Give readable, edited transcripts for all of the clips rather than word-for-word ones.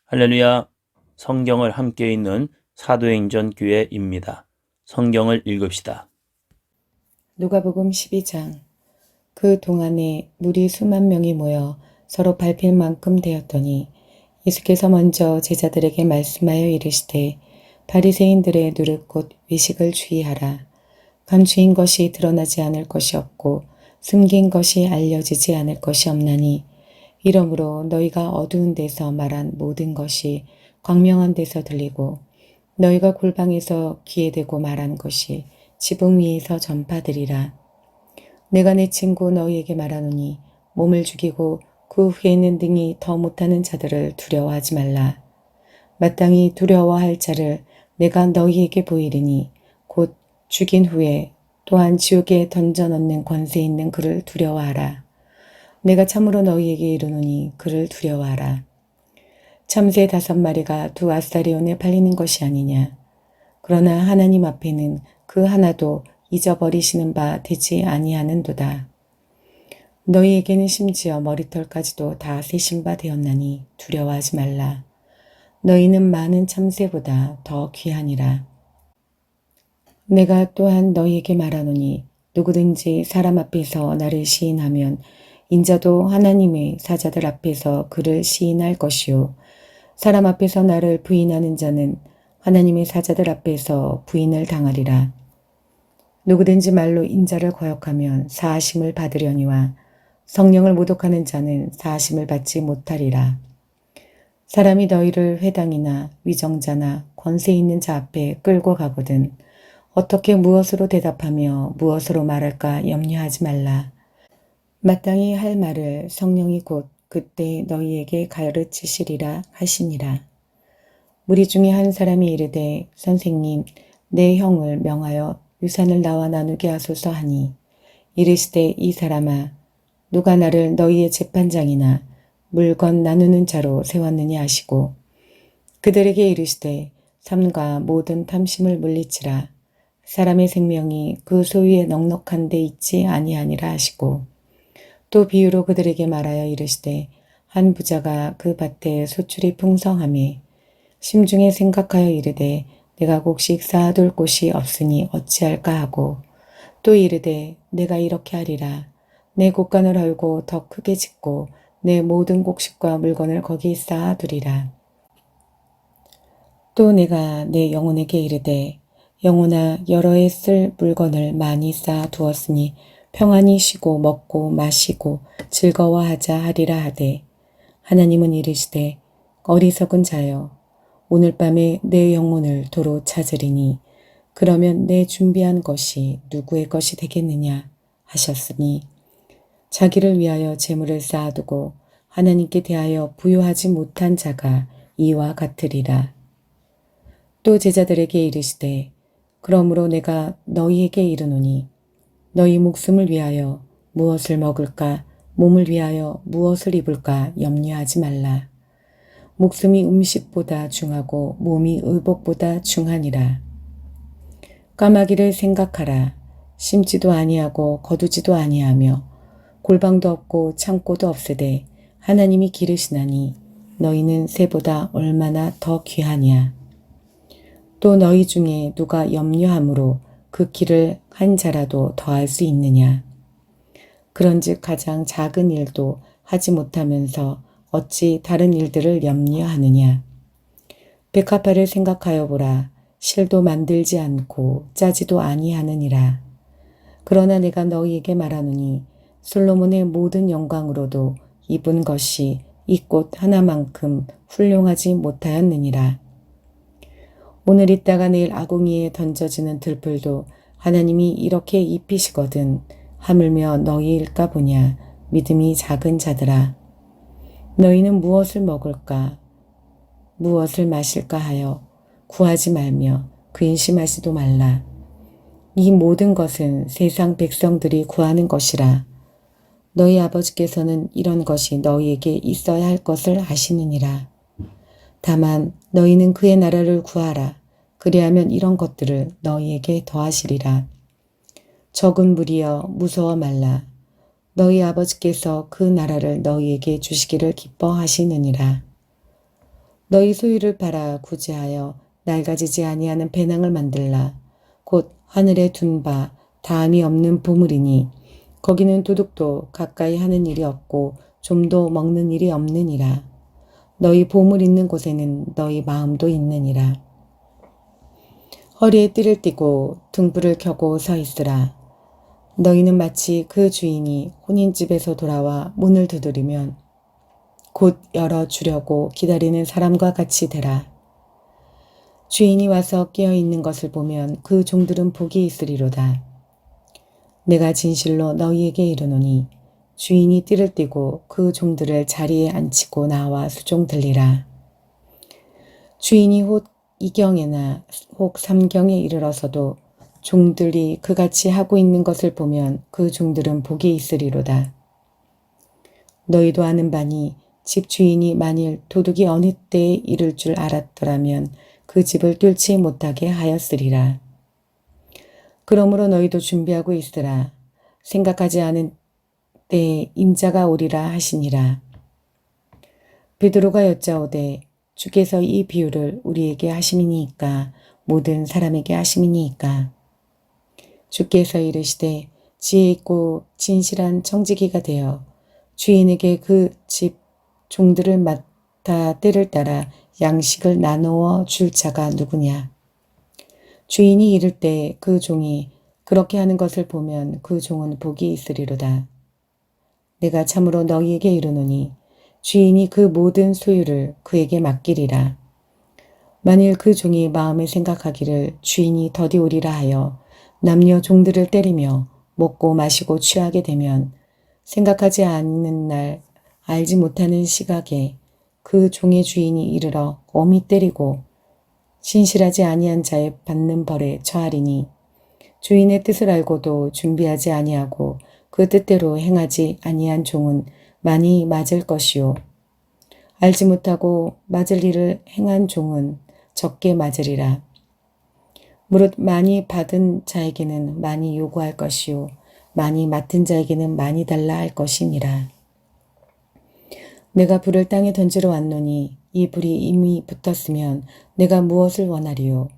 할렐루야. 성경을 함께 읽는 사도행전 교회입니다. 성경을 읽읍시다. 누가복음 12장. 그 동안에 무리 수만 명이 모여 서로 밟힐 만큼 되었더니 예수께서 먼저 제자들에게 말씀하여 이르시되 바리새인들의 누릇 곧 외식을 주의하라. 감추인 것이 드러나지 않을 것이 없고 숨긴 것이 알려지지 않을 것이 없나니 이러므로 너희가 어두운 데서 말한 모든 것이 광명한 데서 들리고 너희가 골방에서 귀에 대고 말한 것이 지붕 위에서 전파되리라. 내가 내 친구 너희에게 말하노니 몸을 죽이고 그 후에는 능히 더 못하는 자들을 두려워하지 말라. 마땅히 두려워할 자를 내가 너희에게 보이리니 곧 죽인 후에 또한 지옥에 던져 넣는 권세 있는 그를 두려워하라. 내가 참으로 너희에게 이르노니 그를 두려워하라. 참새 5마리가 2아사리온에 팔리는 것이 아니냐. 그러나 하나님 앞에는 그 하나도 잊어버리시는 바 되지 아니하는도다. 너희에게는 심지어 머리털까지도 다 세신 바 되었나니 두려워하지 말라. 너희는 많은 참새보다 더 귀하니라. 내가 또한 너희에게 말하노니 누구든지 사람 앞에서 나를 시인하면 인자도 하나님의 사자들 앞에서 그를 시인할 것이요 사람 앞에서 나를 부인하는 자는 하나님의 사자들 앞에서 부인을 당하리라. 누구든지 말로 인자를 거역하면 사하심을 받으려니와 성령을 모독하는 자는 사하심을 받지 못하리라. 사람이 너희를 회당이나 위정자나 권세 있는 자 앞에 끌고 가거든 어떻게 무엇으로 대답하며 무엇으로 말할까 염려하지 말라. 마땅히 할 말을 성령이 곧 그때 너희에게 가르치시리라 하시니라. 무리 중에 한 사람이 이르되 선생님 내 형을 명하여 유산을 나와 나누게 하소서 하니 이르시되 이 사람아 누가 나를 너희의 재판장이나 물건 나누는 자로 세웠느냐 하시고 그들에게 이르시되 삼가 모든 탐심을 물리치라. 사람의 생명이 그 소유에 넉넉한 데 있지 아니하니라 하시고 또 비유로 그들에게 말하여 이르시되 한 부자가 그 밭에 소출이 풍성하매 심중에 생각하여 이르되 내가 곡식 쌓아둘 곳이 없으니 어찌할까 하고 또 이르되 내가 이렇게 하리라. 내 곡간을 헐고 더 크게 짓고 내 모든 곡식과 물건을 거기 쌓아두리라. 또 내가 내 영혼에게 이르되 영혼아 여러 해 쓸 물건을 많이 쌓아두었으니 평안히 쉬고 먹고 마시고 즐거워하자 하리라 하되 하나님은 이르시되 어리석은 자여 오늘 밤에 내 영혼을 도로 찾으리니 그러면 내 준비한 것이 누구의 것이 되겠느냐 하셨으니 자기를 위하여 재물을 쌓아두고 하나님께 대하여 부요하지 못한 자가 이와 같으리라. 또 제자들에게 이르시되 그러므로 내가 너희에게 이르노니 너희 목숨을 위하여 무엇을 먹을까 몸을 위하여 무엇을 입을까 염려하지 말라. 목숨이 음식보다 중하고 몸이 의복보다 중하니라. 까마귀를 생각하라. 심지도 아니하고 거두지도 아니하며 골방도 없고 창고도 없으되 하나님이 기르시나니 너희는 새보다 얼마나 더 귀하냐. 또 너희 중에 누가 염려함으로 그 길을 한 자라도 더할 수 있느냐. 그런즉 가장 작은 일도 하지 못하면서 어찌 다른 일들을 염려하느냐. 백합화를 생각하여 보라. 실도 만들지 않고 짜지도 아니하느니라. 그러나 내가 너희에게 말하노니 솔로몬의 모든 영광으로도 입은 것이 이 꽃 하나만큼 훌륭하지 못하였느니라. 오늘 있다가 내일 아궁이에 던져지는 들풀도 하나님이 이렇게 입히시거든 하물며 너희일까 보냐. 믿음이 작은 자들아. 너희는 무엇을 먹을까 무엇을 마실까 하여 구하지 말며 근심하지도 말라. 이 모든 것은 세상 백성들이 구하는 것이라. 너희 아버지께서는 이런 것이 너희에게 있어야 할 것을 아시느니라. 다만 너희는 그의 나라를 구하라. 그리하면 이런 것들을 너희에게 더하시리라. 적은 무리여 무서워 말라. 너희 아버지께서 그 나라를 너희에게 주시기를 기뻐하시느니라. 너희 소유를 팔아 구제하여 낡아지지 아니하는 배낭을 만들라. 곧 하늘에 둔 바 다함이 없는 보물이니 거기는 도둑도 가까이 하는 일이 없고 좀도 먹는 일이 없느니라. 너희 보물 있는 곳에는 너희 마음도 있느니라. 허리에 띠를 띠고 등불을 켜고 서 있으라. 너희는 마치 그 주인이 혼인집에서 돌아와 문을 두드리면 곧 열어주려고 기다리는 사람과 같이 되라. 주인이 와서 깨어있는 것을 보면 그 종들은 복이 있으리로다. 내가 진실로 너희에게 이르노니 주인이 띠를 띠고 그 종들을 자리에 앉히고 나와 수종 들리라. 주인이 혹 이경에나 혹 삼경에 이르러서도 종들이 그같이 하고 있는 것을 보면 그 종들은 복이 있으리로다. 너희도 아는 바니 집 주인이 만일 도둑이 어느 때에 이를 줄 알았더라면 그 집을 뚫지 못하게 하였으리라. 그러므로 너희도 준비하고 있으라. 생각하지 않은 때에 임자가 오리라 하시니라. 베드로가 여짜오되 주께서 이 비유를 우리에게 하심이니이까 모든 사람에게 하심이니이까. 주께서 이르시되 지혜 있고 진실한 청지기가 되어 주인에게 그 집 종들을 맡아 때를 따라 양식을 나누어 줄 자가 누구냐. 주인이 이를 때 그 종이 그렇게 하는 것을 보면 그 종은 복이 있으리로다. 내가 참으로 너희에게 이르노니 주인이 그 모든 소유를 그에게 맡기리라. 만일 그 종이 마음에 생각하기를 주인이 더디 오리라 하여 남녀 종들을 때리며 먹고 마시고 취하게 되면 생각하지 않는 날 알지 못하는 시각에 그 종의 주인이 이르러 엄히 때리고 신실하지 아니한 자의 받는 벌에 처하리니 주인의 뜻을 알고도 준비하지 아니하고 그 뜻대로 행하지 아니한 종은 많이 맞을 것이요 알지 못하고 맞을 일을 행한 종은 적게 맞으리라. 무릇 많이 받은 자에게는 많이 요구할 것이요 많이 맡은 자에게는 많이 달라 할 것이니라. 내가 불을 땅에 던지러 왔노니 이 불이 이미 붙었으면 내가 무엇을 원하리요.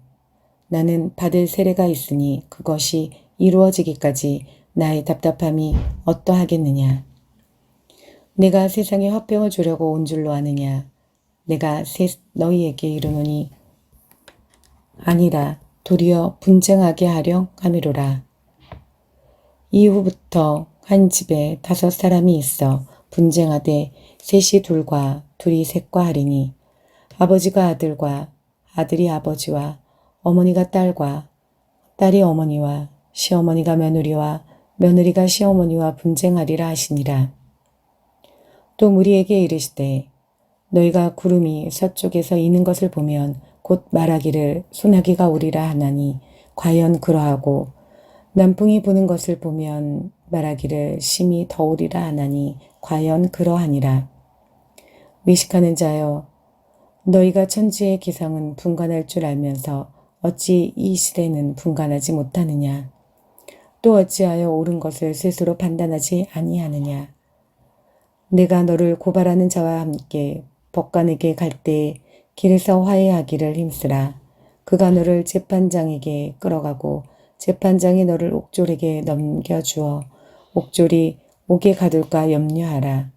나는 받을 세례가 있으니 그것이 이루어지기까지 나의 답답함이 어떠하겠느냐. 내가 세상에 화평을 주려고 온 줄로 아느냐. 내가 너희에게 이르노니 아니라 도리어 분쟁하게 하려 함이로라. 이후부터 한 집에 5 사람이 있어 분쟁하되 셋이 둘과 둘이 셋과 하리니 아버지가 아들과 아들이 아버지와 어머니가 딸과 딸이 어머니와 시어머니가 며느리와 며느리가 시어머니와 분쟁하리라 하시니라. 또 무리에게 이르시되 너희가 구름이 서쪽에서 이는 것을 보면 곧 말하기를 소나기가 오리라 하나니 과연 그러하고 남풍이 부는 것을 보면 말하기를 심히 더우리라 하나니 과연 그러하니라. 미식하는 자여 너희가 천지의 기상은 분간할 줄 알면서 어찌 이 시대는 분간하지 못하느냐. 또 어찌하여 옳은 것을 스스로 판단하지 아니하느냐. 내가 너를 고발하는 자와 함께 법관에게 갈 때에 길에서 화해하기를 힘쓰라. 그가 너를 재판장에게 끌어가고 재판장이 너를 옥졸에게 넘겨주어 옥졸이 옥에 가둘까 염려하라.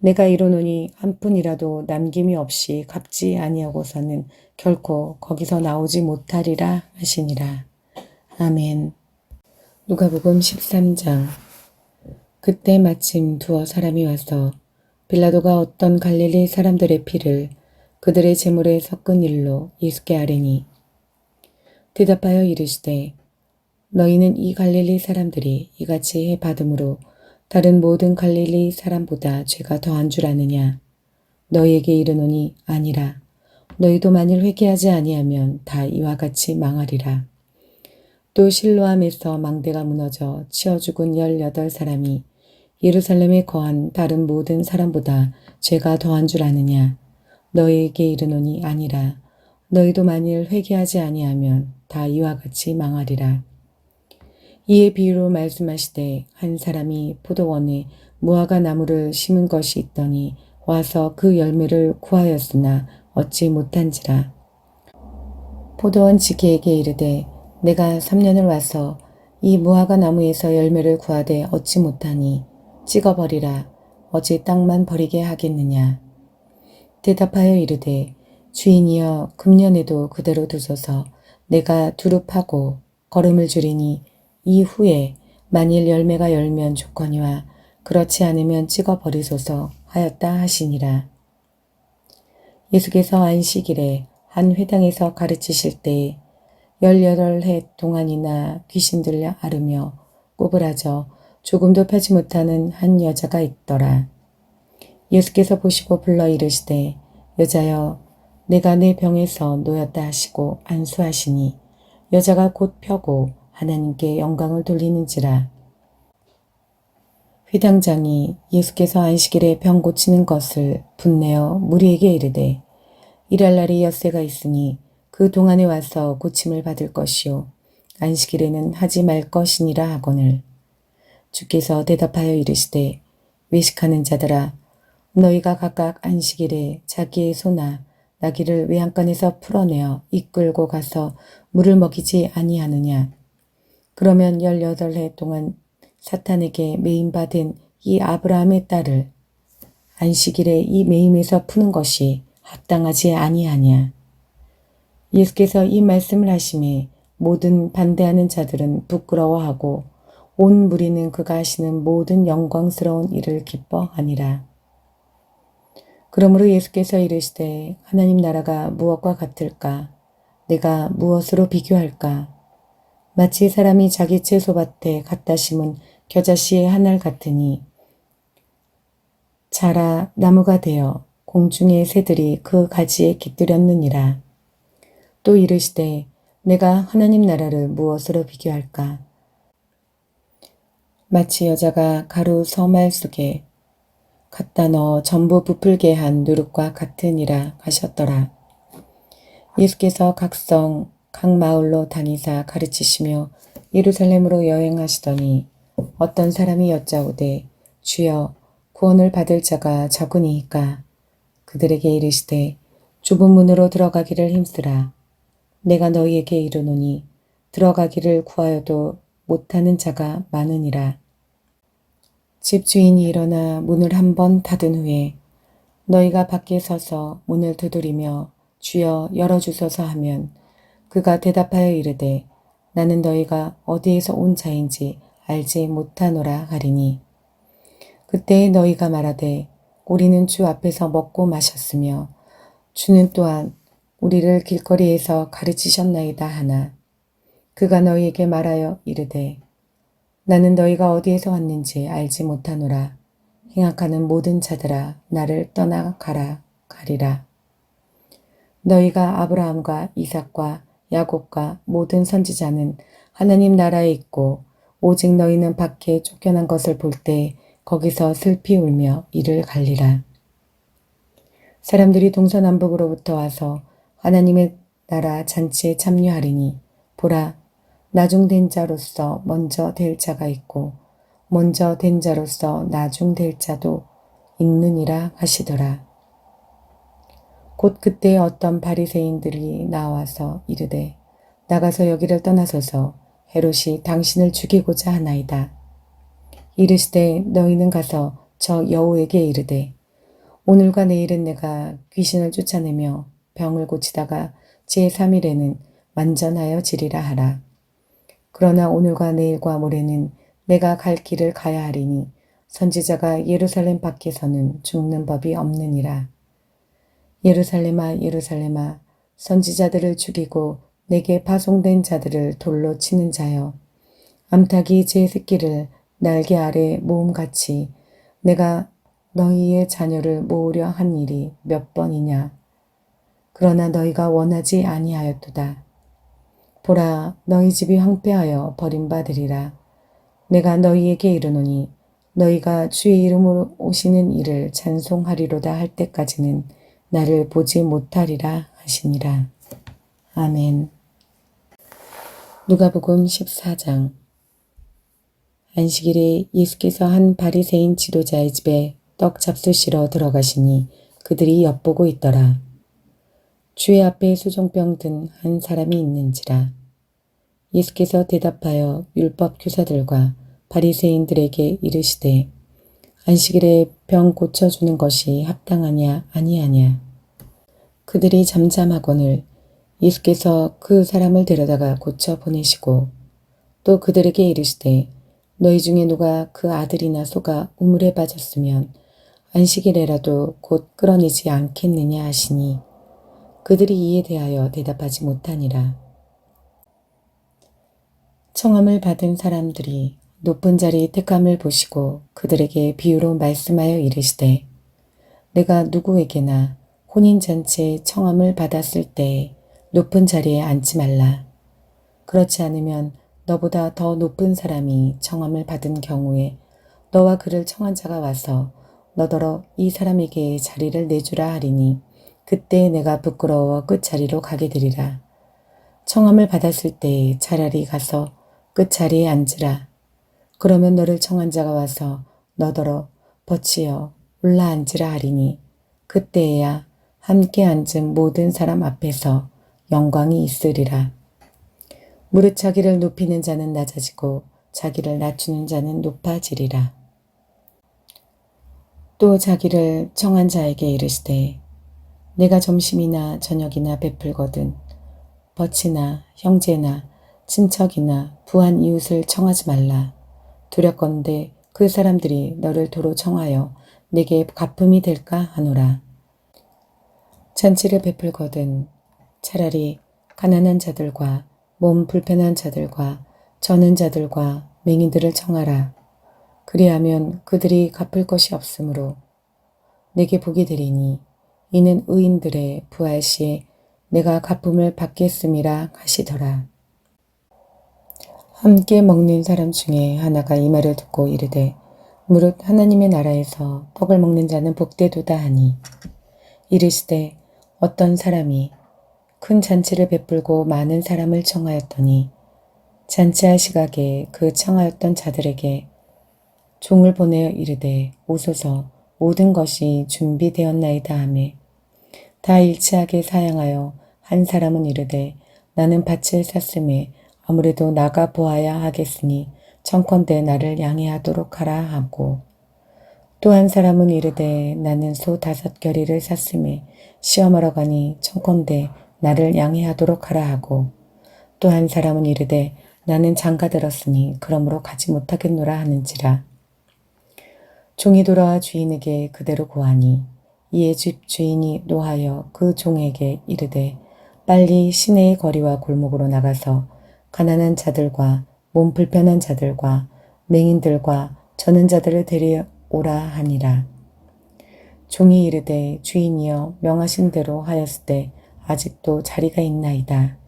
내가 이르노니 한 푼이라도 남김이 없이 갚지 아니하고서는 결코 거기서 나오지 못하리라 하시니라. 아멘. 누가복음 13장. 그때 마침 2 사람이 와서 빌라도가 어떤 갈릴리 사람들의 피를 그들의 제물에 섞은 일로 예수께 아뢰니 대답하여 이르시되 너희는 이 갈릴리 사람들이 이같이 해 받음으로 다른 모든 갈릴리 사람보다 죄가 더한 줄 아느냐. 너희에게 이르노니 아니라. 너희도 만일 회개하지 아니하면 다 이와 같이 망하리라. 또 실로암에서 망대가 무너져 치어 죽은 18사람이 예루살렘에 거한 다른 모든 사람보다 죄가 더한 줄 아느냐. 너희에게 이르노니 아니라. 너희도 만일 회개하지 아니하면 다 이와 같이 망하리라. 이에 비유로 말씀하시되 한 사람이 포도원에 무화과 나무를 심은 것이 있더니 와서 그 열매를 구하였으나 얻지 못한지라. 포도원 지기에게 이르되 내가 3년을 와서 이 무화과 나무에서 열매를 구하되 얻지 못하니 찍어버리라. 어찌 땅만 버리게 하겠느냐. 대답하여 이르되 주인이여 금년에도 그대로 두소서. 내가 두릅하고 거름을 줄이니 이후에 만일 열매가 열면 좋거니와 그렇지 않으면 찍어버리소서 하였다 하시니라. 예수께서 안식일에 한 회당에서 가르치실 때에 18해 동안이나 귀신 들려 앓으며 꼬부라져 조금도 펴지 못하는 한 여자가 있더라. 예수께서 보시고 불러 이르시되 여자여 내가 내 병에서 놓였다 하시고 안수하시니 여자가 곧 펴고 하나님께 영광을 돌리는지라. 회당장이 예수께서 안식일에 병 고치는 것을 분내어 무리에게 이르되 일할 날이 엿새가 있으니 그 동안에 와서 고침을 받을 것이요 안식일에는 하지 말 것이니라 하거늘. 주께서 대답하여 이르시되 외식하는 자들아 너희가 각각 안식일에 자기의 소나 나귀를 외양간에서 풀어내어 이끌고 가서 물을 먹이지 아니하느냐. 그러면 18해 동안 사탄에게 매임받은 이 아브라함의 딸을 안식일에 이 매임에서 푸는 것이 합당하지 아니하냐. 예수께서 이 말씀을 하심에 모든 반대하는 자들은 부끄러워하고 온 무리는 그가 하시는 모든 영광스러운 일을 기뻐하니라. 그러므로 예수께서 이르시되 하나님 나라가 무엇과 같을까? 내가 무엇으로 비교할까? 마치 사람이 자기 채소밭에 갖다 심은 겨자씨의 한 알 같으니 자라 나무가 되어 공중의 새들이 그 가지에 깃들였느니라. 또 이르시되 내가 하나님 나라를 무엇으로 비교할까? 마치 여자가 가루 서말 속에 갖다 넣어 전부 부풀게 한 누룩과 같으니라 하셨더라. 예수께서 각성 각 마을로 다니사 가르치시며 예루살렘으로 여행하시더니 어떤 사람이 여짜오되 주여 구원을 받을 자가 적으니이까. 그들에게 이르시되 좁은 문으로 들어가기를 힘쓰라. 내가 너희에게 이르노니 들어가기를 구하여도 못하는 자가 많으니라. 집주인이 일어나 문을 한번 닫은 후에 너희가 밖에 서서 문을 두드리며 주여 열어주소서 하면 그가 대답하여 이르되 나는 너희가 어디에서 온 자인지 알지 못하노라 하리니 그때에 너희가 말하되 우리는 주 앞에서 먹고 마셨으며 주는 또한 우리를 길거리에서 가르치셨나이다 하나 그가 너희에게 말하여 이르되 나는 너희가 어디에서 왔는지 알지 못하노라. 행악하는 모든 자들아 나를 떠나가라 가리라. 너희가 아브라함과 이삭과 야곱과 모든 선지자는 하나님 나라에 있고 오직 너희는 밖에 쫓겨난 것을 볼 때 거기서 슬피 울며 이를 갈리라. 사람들이 동서남북으로부터 와서 하나님의 나라 잔치에 참여하리니 보라 나중된 자로서 먼저 될 자가 있고 먼저 된 자로서 나중될 자도 있느니라 하시더라. 곧 그때 어떤 바리새인들이 나와서 이르되 나가서 여기를 떠나소서 헤롯이 당신을 죽이고자 하나이다. 이르시되 너희는 가서 저 여우에게 이르되 오늘과 내일은 내가 귀신을 쫓아내며 병을 고치다가 제3일에는 완전하여지리라 하라. 그러나 오늘과 내일과 모레는 내가 갈 길을 가야 하리니 선지자가 예루살렘 밖에서는 죽는 법이 없느니라. 예루살렘아 예루살렘아 선지자들을 죽이고 내게 파송된 자들을 돌로 치는 자여 암탉이 제 새끼를 날개 아래 모음같이 내가 너희의 자녀를 모으려 한 일이 몇 번이냐. 그러나 너희가 원하지 아니하였도다. 보라 너희 집이 황폐하여 버림받으리라. 내가 너희에게 이르노니 너희가 주의 이름으로 오시는 이를 찬송하리로다 할 때까지는 나를 보지 못하리라 하시니라. 아멘. 누가복음 14장. 안식일에 예수께서 한 바리새인 지도자의 집에 떡 잡수시러 들어가시니 그들이 엿보고 있더라. 주의 앞에 수종병 든 한 사람이 있는지라. 예수께서 대답하여 율법 교사들과 바리새인들에게 이르시되 안식일에 병 고쳐주는 것이 합당하냐 아니하냐. 그들이 잠잠하거늘 예수께서 그 사람을 데려다가 고쳐 보내시고 또 그들에게 이르시되 너희 중에 누가 그 아들이나 소가 우물에 빠졌으면 안식일에라도 곧 끌어내지 않겠느냐 하시니 그들이 이에 대하여 대답하지 못하니라. 청함을 받은 사람들이 높은 자리 택함을 보시고 그들에게 비유로 말씀하여 이르시되 내가 누구에게나 혼인잔치에 청함을 받았을 때 높은 자리에 앉지 말라. 그렇지 않으면 너보다 더 높은 사람이 청함을 받은 경우에 너와 그를 청한 자가 와서 너더러 이 사람에게 자리를 내주라 하리니 그때 내가 부끄러워 끝자리로 가게 되리라. 청함을 받았을 때 차라리 가서 끝자리에 앉으라. 그러면 너를 청한 자가 와서 너더러 버치어 올라앉으라 하리니 그때에야 함께 앉은 모든 사람 앞에서 영광이 있으리라. 무릇 자기를 높이는 자는 낮아지고 자기를 낮추는 자는 높아지리라. 또 자기를 청한 자에게 이르시되 내가 점심이나 저녁이나 베풀거든 버치나 형제나 친척이나 부한 이웃을 청하지 말라. 두렵건대 그 사람들이 너를 도로 청하여 내게 갚음이 될까 하노라. 잔치를 베풀거든 차라리 가난한 자들과 몸 불편한 자들과 저는 자들과 맹인들을 청하라. 그리하면 그들이 갚을 것이 없으므로 내게 복이 되리니 이는 의인들의 부활 시에 내가 갚음을 받겠음이라 하시더라. 함께 먹는 사람 중에 하나가 이 말을 듣고 이르되 무릇 하나님의 나라에서 떡을 먹는 자는 복되도다 하니 이르시되 어떤 사람이 큰 잔치를 베풀고 많은 사람을 청하였더니 잔치할 시각에 그 청하였던 자들에게 종을 보내어 이르되 오소서 모든 것이 준비되었나이다 하매 다 일치하게 사양하여 한 사람은 이르되 나는 밭을 샀음에 아무래도 나가 보아야 하겠으니 청컨대 나를 양해하도록 하라 하고 또 한 사람은 이르되 나는 소 5겨리를 샀음에 시험하러 가니 청컨대 나를 양해하도록 하라 하고 또 한 사람은 이르되 나는 장가 들었으니 그러므로 가지 못하겠노라 하는지라. 종이 돌아와 주인에게 그대로 고하니 이에 집 주인이 노하여 그 종에게 이르되 빨리 시내의 거리와 골목으로 나가서 가난한 자들과 몸 불편한 자들과 맹인들과 저는 자들을 데려오라 하니라. 종이 이르되 주인이여 명하신 대로 하였을 때 아직도 자리가 있나이다.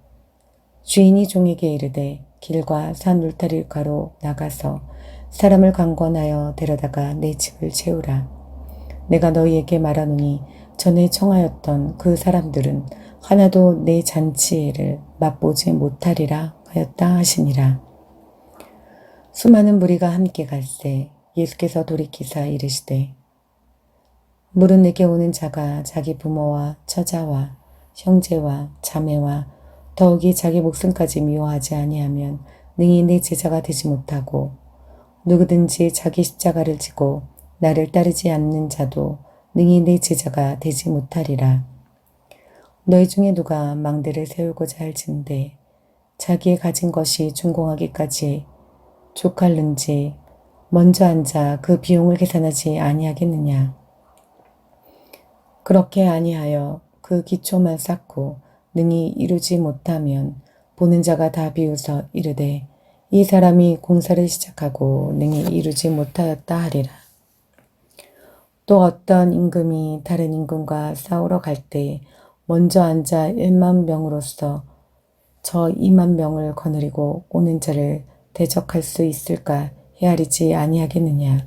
주인이 종에게 이르되 길과 산 울타리가로 나가서 사람을 강권하여 데려다가 내 집을 채우라. 내가 너희에게 말하노니 전에 청하였던 그 사람들은 하나도 내 잔치를 맛보지 못하리라 하였다 하시니라. 수많은 무리가 함께 갈새 예수께서 돌이키사 이르시되 물은 내게 오는 자가 자기 부모와 처자와 형제와 자매와 더욱이 자기 목숨까지 미워하지 아니하면 능히 내 제자가 되지 못하고 누구든지 자기 십자가를 지고 나를 따르지 않는 자도 능히 내 제자가 되지 못하리라. 너희 중에 누가 망대를 세우고자 할진대 자기의 가진 것이 준공하기까지 족할는지 먼저 앉아 그 비용을 계산하지 아니하겠느냐. 그렇게 아니하여 그 기초만 쌓고 능히 이루지 못하면 보는 자가 다 비웃어 이르되 이 사람이 공사를 시작하고 능히 이루지 못하였다 하리라. 또 어떤 임금이 다른 임금과 싸우러 갈 때 먼저 앉아 1만 명으로서 저 2만 명을 거느리고 오는 자를 대적할 수 있을까 헤아리지 아니하겠느냐.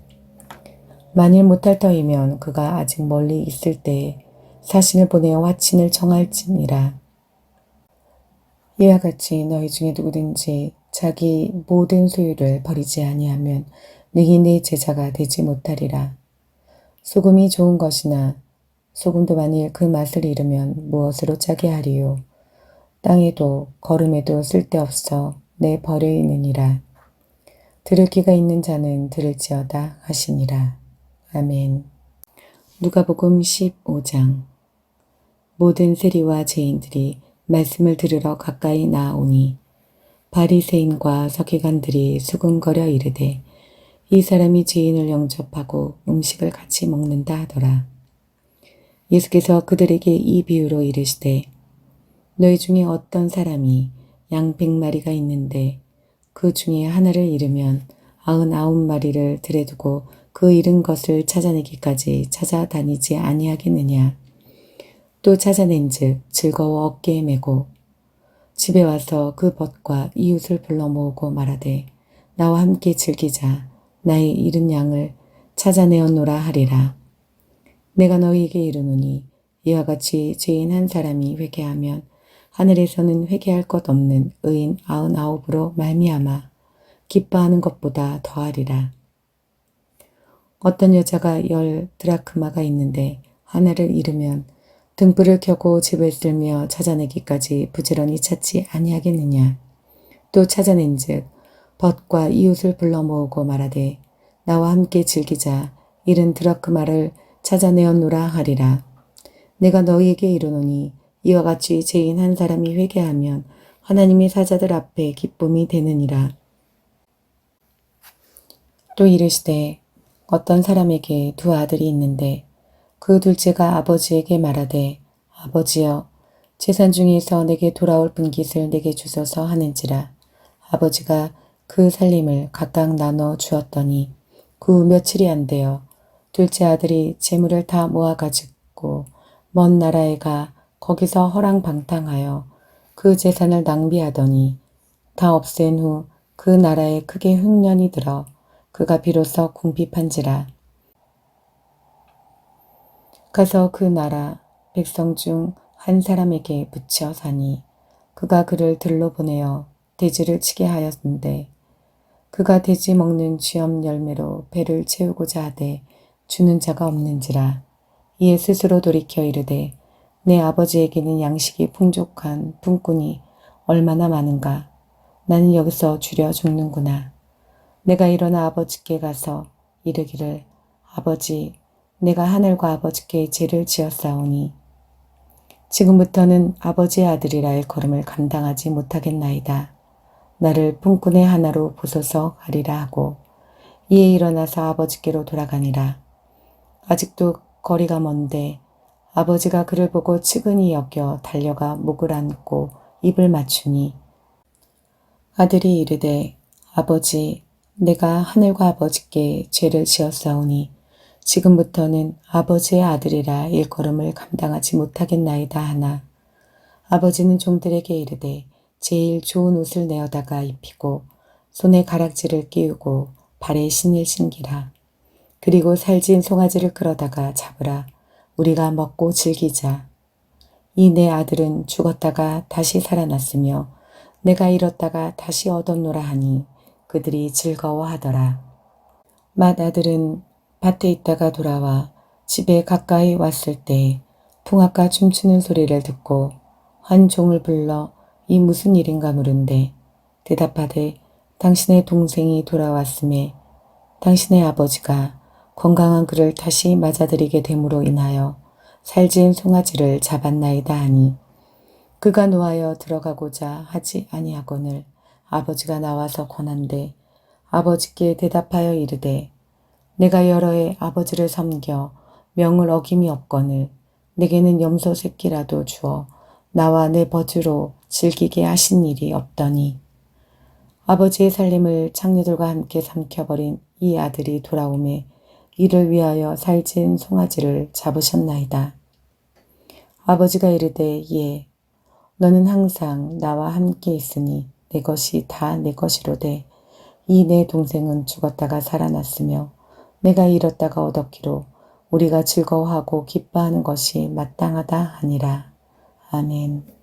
만일 못할 터이면 그가 아직 멀리 있을 때에 사신을 보내어 화친을 청할지니라. 이와 같이 너희 중에 누구든지 자기 모든 소유를 버리지 아니하면 능히 내 제자가 되지 못하리라. 소금이 좋은 것이나 소금도 만일 그 맛을 잃으면 무엇으로 짜게 하리요. 땅에도 거름에도 쓸데없어 내 버려이느니라. 들을 귀가 있는 자는 들을지어다 하시니라. 아멘. 누가복음 15장. 모든 세리와 죄인들이 말씀을 들으러 가까이 나아오니 바리새인과 서기관들이 수군거려 이르되 이 사람이 죄인을 영접하고 음식을 같이 먹는다 하더라. 예수께서 그들에게 이 비유로 이르시되 너희 중에 어떤 사람이 양 100마리가 있는데 그 중에 하나를 잃으면 99마리를 들에 두고 그 잃은 것을 찾아내기까지 찾아다니지 아니하겠느냐. 또 찾아낸즉 즐거워 어깨에 메고 집에 와서 그 벗과 이웃을 불러 모으고 말하되 나와 함께 즐기자. 나의 잃은 양을 찾아내었노라 하리라. 내가 너희에게 이르노니 이와 같이 죄인 한 사람이 회개하면 하늘에서는 회개할 것 없는 의인 99으로 말미암아 기뻐하는 것보다 더하리라. 어떤 여자가 10드라크마가 있는데 하나를 잃으면 등불을 켜고 집을 쓸며 찾아내기까지 부지런히 찾지 아니하겠느냐. 또 찾아낸즉 벗과 이웃을 불러 모으고 말하되 나와 함께 즐기자. 70드라크마를 찾아내었노라 하리라. 내가 너희에게 이르노니 이와 같이 죄인 한 사람이 회개하면 하나님의 사자들 앞에 기쁨이 되느니라. 또 이르시되 어떤 사람에게 2 아들이 있는데 그 둘째가 아버지에게 말하되 아버지여 재산 중에서 내게 돌아올 분깃을 내게 주소서 하는지라. 아버지가 그 살림을 각각 나눠 주었더니 그 며칠이 안 되어 둘째 아들이 재물을 다 모아가지고 먼 나라에 가 거기서 허랑방탕하여 그 재산을 낭비하더니 다 없앤 후 그 나라에 크게 흉년이 들어 그가 비로소 궁핍한지라. 가서 그 나라 백성 중 한 사람에게 붙여 사니 그가 그를 들로 보내어 돼지를 치게 하였는데 그가 돼지 먹는 쥐엄 열매로 배를 채우고자 하되 주는 자가 없는지라. 이에 스스로 돌이켜 이르되 내 아버지에게는 양식이 풍족한 품꾼이 얼마나 많은가. 나는 여기서 주려 죽는구나. 내가 일어나 아버지께 가서 이르기를 아버지 내가 하늘과 아버지께 죄를 지었사오니 지금부터는 아버지의 아들이라 일컬음을 감당하지 못하겠나이다. 나를 품꾼의 하나로 보소서 하리라 하고 이에 일어나서 아버지께로 돌아가니라. 아직도 거리가 먼데 아버지가 그를 보고 측은히 여겨 달려가 목을 안고 입을 맞추니 아들이 이르되 아버지 내가 하늘과 아버지께 죄를 지었사오니 지금부터는 아버지의 아들이라 일컬음을 감당하지 못하겠나이다 하나 아버지는 종들에게 이르되 제일 좋은 옷을 내어다가 입히고 손에 가락지를 끼우고 발에 신을 신기라. 그리고 살진 송아지를 끌어다가 잡으라. 우리가 먹고 즐기자. 이 내 아들은 죽었다가 다시 살아났으며 내가 잃었다가 다시 얻었노라 하니 그들이 즐거워하더라. 맏아들은 밭에 있다가 돌아와 집에 가까이 왔을 때 풍악과 춤추는 소리를 듣고 한 종을 불러 이 무슨 일인가 물은데 대답하되 당신의 동생이 돌아왔음에 당신의 아버지가 건강한 그를 다시 맞아들이게 됨으로 인하여 살진 송아지를 잡았나이다 하니 그가 노하여 들어가고자 하지 아니하거늘 아버지가 나와서 권한대 아버지께 대답하여 이르되 내가 여러 해 아버지를 섬겨 명을 어김이 없거늘 내게는 염소 새끼라도 주어 나와 내 버주로 즐기게 하신 일이 없더니 아버지의 살림을 창녀들과 함께 삼켜버린 이 아들이 돌아오매 이를 위하여 살찐 송아지를 잡으셨나이다. 아버지가 이르되 예 너는 항상 나와 함께 있으니 내 것이 다 내 것이로되 이 내 동생은 죽었다가 살아났으며 내가 잃었다가 얻었기로 우리가 즐거워하고 기뻐하는 것이 마땅하다 하니라. 아멘.